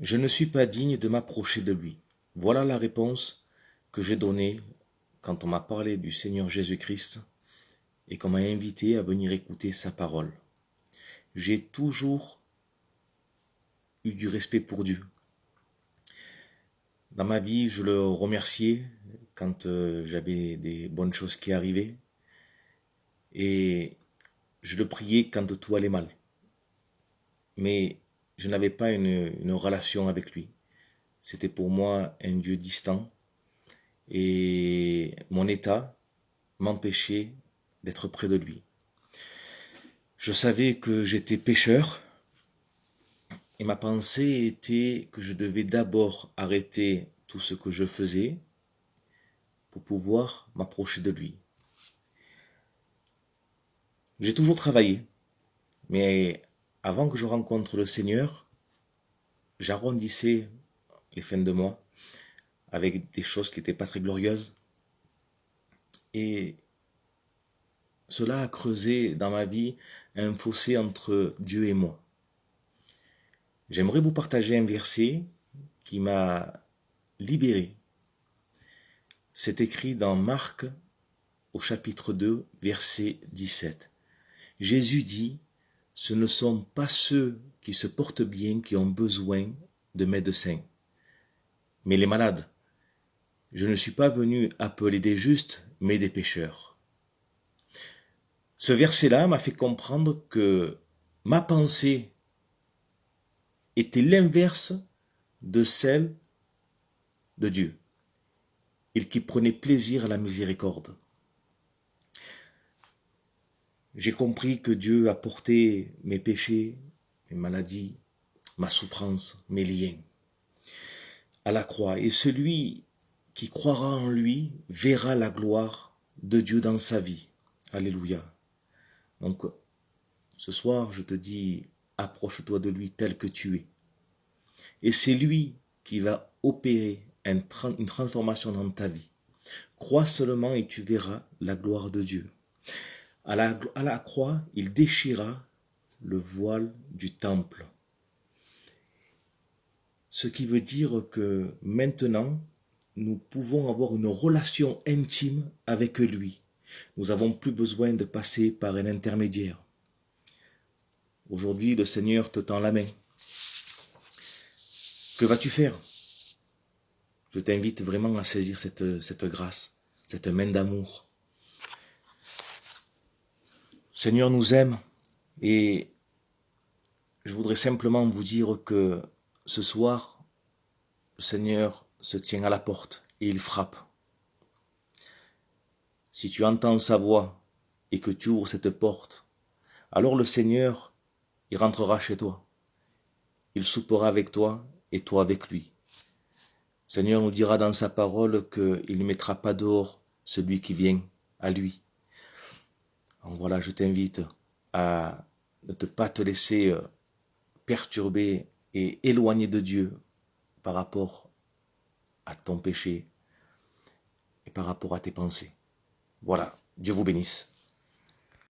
Je ne suis pas digne de m'approcher de lui. Voilà la réponse que j'ai donnée quand on m'a parlé du Seigneur Jésus-Christ et qu'on m'a invité à venir écouter sa parole. J'ai toujours eu du respect pour Dieu. Dans ma vie, je le remerciais quand j'avais des bonnes choses qui arrivaient et je le priais quand tout allait mal. Mais je n'avais pas une relation avec lui. C'était pour moi un Dieu distant et mon état m'empêchait d'être près de lui. Je savais que j'étais pécheur et ma pensée était que je devais d'abord arrêter tout ce que je faisais pour pouvoir m'approcher de lui. J'ai toujours travaillé, mais avant que je rencontre le Seigneur, j'arrondissais les fins de mois avec des choses qui n'étaient pas très glorieuses. Et cela a creusé dans ma vie un fossé entre Dieu et moi. J'aimerais vous partager un verset qui m'a libéré. C'est écrit dans Marc au chapitre 2, verset 17. Jésus dit, ce ne sont pas ceux qui se portent bien qui ont besoin de médecins, mais les malades. Je ne suis pas venu appeler des justes, mais des pécheurs. Ce verset-là m'a fait comprendre que ma pensée était l'inverse de celle de Dieu, et qui prenait plaisir à la miséricorde. J'ai compris que Dieu a porté mes péchés, mes maladies, ma souffrance, mes liens à la croix. Et celui qui croira en lui verra la gloire de Dieu dans sa vie. Alléluia. Donc, ce soir, je te dis, approche-toi de lui tel que tu es. Et c'est lui qui va opérer une transformation dans ta vie. Crois seulement et tu verras la gloire de Dieu. À la croix, il déchira le voile du temple. Ce qui veut dire que maintenant, nous pouvons avoir une relation intime avec lui. Nous n'avons plus besoin de passer par un intermédiaire. Aujourd'hui, le Seigneur te tend la main. Que vas-tu faire? Je t'invite vraiment à saisir cette grâce, cette main d'amour. Le Seigneur nous aime et je voudrais simplement vous dire que ce soir, le Seigneur se tient à la porte et il frappe. Si tu entends sa voix et que tu ouvres cette porte, alors le Seigneur, il rentrera chez toi. Il soupera avec toi et toi avec lui. Le Seigneur nous dira dans sa parole qu'il ne mettra pas dehors celui qui vient à lui. Donc voilà, je t'invite à ne pas te laisser perturber et éloigner de Dieu par rapport à ton péché et par rapport à tes pensées. Voilà, Dieu vous bénisse.